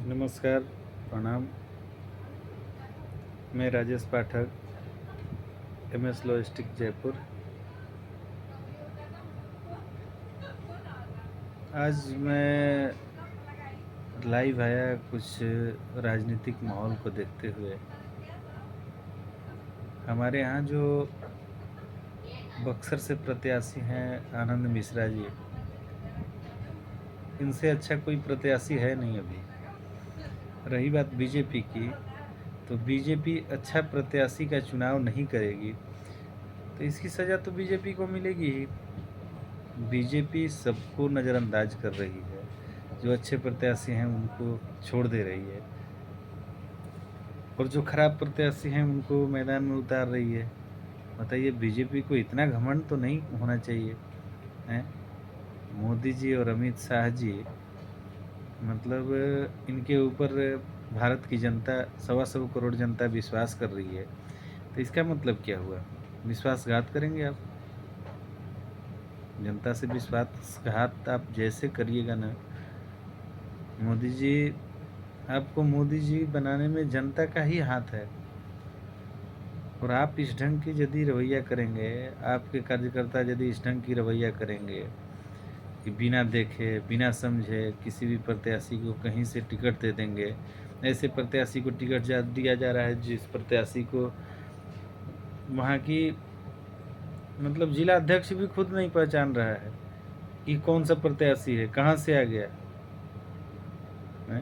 नमस्कार, प्रणाम। मैं राजेश पाठक, एमएस लॉजिस्टिक जयपुर। आज मैं लाइव आया कुछ राजनीतिक माहौल को देखते हुए। हमारे यहाँ जो बक्सर से प्रत्याशी हैं आनंद मिश्रा जी, इनसे अच्छा कोई प्रत्याशी है नहीं अभी। रही बात बीजेपी की, तो बीजेपी अच्छा प्रत्याशी का चुनाव नहीं करेगी तो इसकी सज़ा तो बीजेपी को मिलेगी ही। बीजेपी सबको नज़रअंदाज कर रही है, जो अच्छे प्रत्याशी हैं उनको छोड़ दे रही है और जो खराब प्रत्याशी हैं उनको मैदान में उतार रही है। बताइए, बीजेपी को इतना घमंड तो नहीं होना चाहिए हैं। मोदी जी और अमित शाह जी, मतलब इनके ऊपर भारत की जनता, 125 करोड़ जनता विश्वास कर रही है, तो इसका मतलब क्या हुआ? विश्वासघात करेंगे आप? जनता से विश्वासघात आप जैसे करिएगा ना, मोदी जी, आपको मोदी जी बनाने में जनता का ही हाथ है। और आप इस ढंग की यदि रवैया करेंगे, आपके कार्यकर्ता यदि इस ढंग की रवैया करेंगे कि बिना देखे बिना समझे किसी भी प्रत्याशी को कहीं से टिकट दे देंगे, ऐसे प्रत्याशी को टिकट दिया जा रहा है जिस प्रत्याशी को वहाँ की मतलब जिला अध्यक्ष भी खुद नहीं पहचान रहा है कि कौन सा प्रत्याशी है, कहाँ से आ गया है।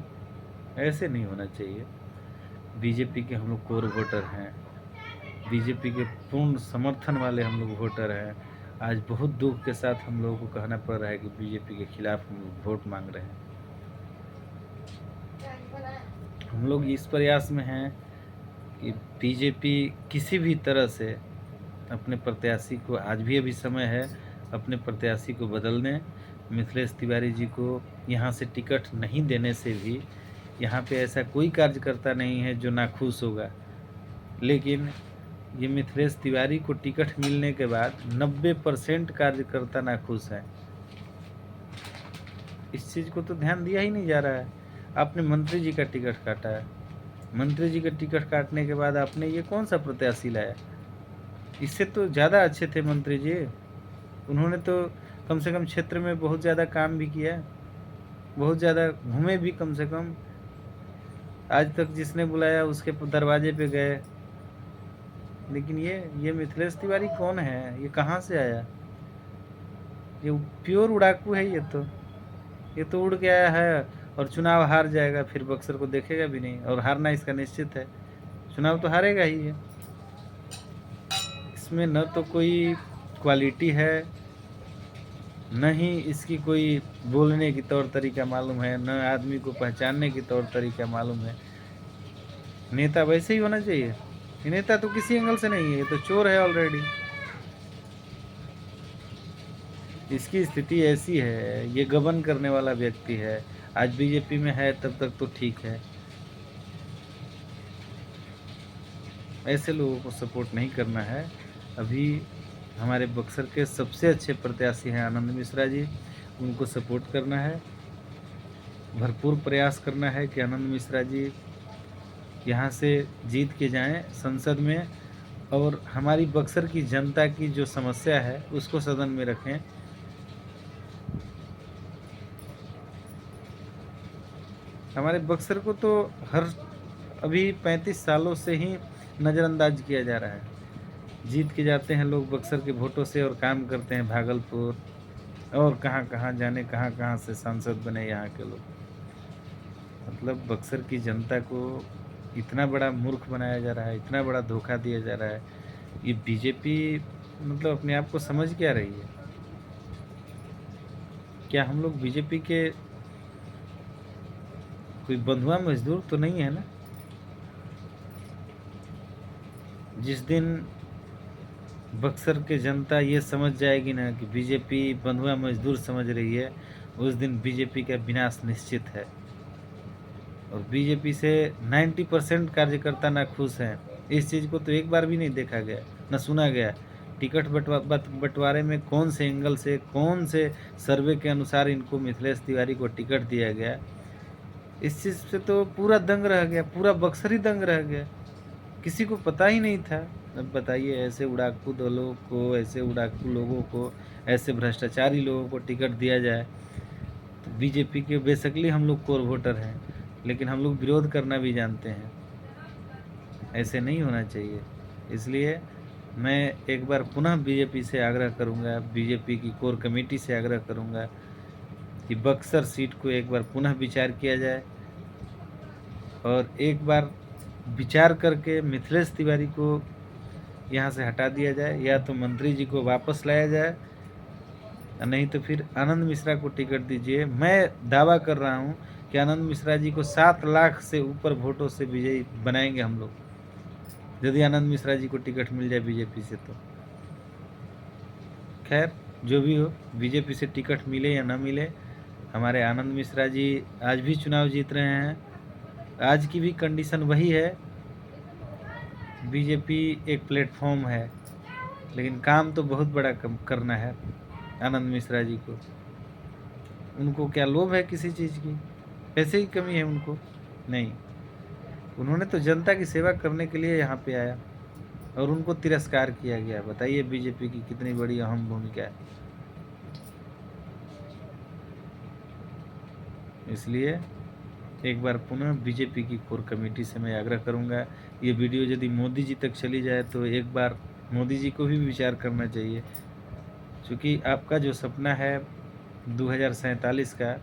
ऐसे नहीं होना चाहिए। बीजेपी के हम लोग कोर वोटर हैं, बीजेपी के पूर्ण समर्थन वाले हम लोग वोटर हैं। आज बहुत दुख के साथ हम लोगों को कहना पड़ रहा है कि बीजेपी के खिलाफ हम लोग वोट मांग रहे हैं। हम लोग इस प्रयास में हैं कि बीजेपी किसी भी तरह से अपने प्रत्याशी को, आज भी अभी समय है, अपने प्रत्याशी को बदल दें। मिथिलेश तिवारी जी को यहाँ से टिकट नहीं देने से भी यहाँ पे ऐसा कोई कार्यकर्ता नहीं है जो नाखुश होगा, लेकिन ये मिथिलेश तिवारी को टिकट मिलने के बाद 90% कार्यकर्ता नाखुश हैं। इस चीज़ को तो ध्यान दिया ही नहीं जा रहा है। आपने मंत्री जी का टिकट काटा है, मंत्री जी का टिकट काटने के बाद आपने ये कौन सा प्रत्याशी लाया? इससे तो ज़्यादा अच्छे थे मंत्री जी। उन्होंने तो कम से कम क्षेत्र में बहुत ज़्यादा काम भी किया, बहुत ज़्यादा घूमे भी। कम से कम आज तक जिसने बुलाया उसके दरवाजे पे गए। लेकिन ये मिथिलेश तिवारी कौन है? ये कहाँ से आया? ये प्योर उड़ाकू है। ये तो उड़ के आया है और चुनाव हार जाएगा, फिर बक्सर को देखेगा भी नहीं, और हारना इसका निश्चित है। चुनाव तो हारेगा ही है। इसमें न तो कोई क्वालिटी है, न ही इसकी कोई बोलने की तौर तरीका मालूम है, न आदमी को पहचानने की तौर तरीका मालूम है। नेता वैसे ही होना चाहिए। ये नेता तो किसी एंगल से नहीं है, ये तो चोर है ऑलरेडी। इसकी स्थिति ऐसी है, ये गबन करने वाला व्यक्ति है। आज बीजेपी में है तब तक तो ठीक है, ऐसे लोगों को सपोर्ट नहीं करना है। अभी हमारे बक्सर के सबसे अच्छे प्रत्याशी हैं आनंद मिश्रा जी, उनको सपोर्ट करना है। भरपूर प्रयास करना है कि आनंद मिश्रा जी यहाँ से जीत के जाएं संसद में, और हमारी बक्सर की जनता की जो समस्या है उसको सदन में रखें। हमारे बक्सर को तो अभी 35 सालों से ही नज़रअंदाज किया जा रहा है। जीत के जाते हैं लोग बक्सर के वोटों से और काम करते हैं भागलपुर और कहाँ कहाँ जाने, कहाँ कहाँ से सांसद बने यहाँ के लोग। मतलब बक्सर की जनता को इतना बड़ा मूर्ख बनाया जा रहा है, इतना बड़ा धोखा दिया जा रहा है। ये बीजेपी मतलब अपने आप को समझ क्या रही है? क्या हम लोग बीजेपी के कोई बंधुआ मजदूर तो नहीं है ना? जिस दिन बक्सर के जनता ये समझ जाएगी ना कि बीजेपी बंधुआ मजदूर समझ रही है, उस दिन बीजेपी का विनाश निश्चित है। और बीजेपी से 90% कार्यकर्ता नाखुश हैं। इस चीज़ को तो एक बार भी नहीं देखा गया, न सुना गया। टिकट बंटवारे में कौन से एंगल से, कौन से सर्वे के अनुसार इनको मिथिलेश तिवारी को टिकट दिया गया, इस चीज़ से तो पूरा दंग रह गया, पूरा बक्सर ही दंग रह गया। किसी को पता ही नहीं था। अब बताइए, ऐसे उड़ाकू दलों को, ऐसे उड़ाकू लोगों को, ऐसे भ्रष्टाचारी लोगों को टिकट दिया जाए। तो बीजेपी के बेसिकली हम लोग कोर वोटर हैं, लेकिन हम लोग विरोध करना भी जानते हैं। ऐसे नहीं होना चाहिए। इसलिए मैं एक बार पुनः बीजेपी से आग्रह करूंगा, बीजेपी की कोर कमेटी से आग्रह करूंगा कि बक्सर सीट को एक बार पुनः विचार किया जाए और एक बार विचार करके मिथिलेश तिवारी को यहाँ से हटा दिया जाए, या तो मंत्री जी को वापस लाया जाए, नहीं तो फिर आनंद मिश्रा को टिकट दीजिए। मैं दावा कर रहा हूँ कि आनंद मिश्रा जी को 7 लाख से ऊपर वोटों से विजयी बनाएंगे हम लोग, यदि आनंद मिश्रा जी को टिकट मिल जाए बीजेपी से तो। खैर, जो भी हो, बीजेपी से टिकट मिले या ना मिले, हमारे आनंद मिश्रा जी आज भी चुनाव जीत रहे हैं। आज की भी कंडीशन वही है, बीजेपी एक प्लेटफॉर्म है, लेकिन काम तो बहुत बड़ा करना है आनंद मिश्रा जी को। उनको क्या लोभ है किसी चीज़ की? पैसे की कमी है उनको? नहीं, उन्होंने तो जनता की सेवा करने के लिए यहाँ पे आया और उनको तिरस्कार किया गया। बताइए बीजेपी की कितनी बड़ी अहम भूमिका है। इसलिए एक बार पुनः बीजेपी की कोर कमेटी से मैं आग्रह करूंगा, ये वीडियो यदि मोदी जी तक चली जाए तो एक बार मोदी जी को भी विचार करना चाहिए, क्योंकि आपका जो सपना है 2047 का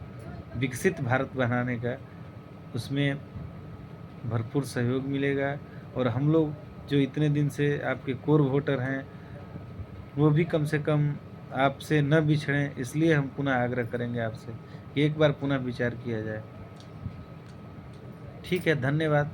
विकसित भारत बनाने का, उसमें भरपूर सहयोग मिलेगा। और हम लोग जो इतने दिन से आपके कोर वोटर हैं, वो भी कम से कम आपसे न बिछड़ें, इसलिए हम पुनः आग्रह करेंगे आपसे कि एक बार पुनः विचार किया जाए। ठीक है, धन्यवाद।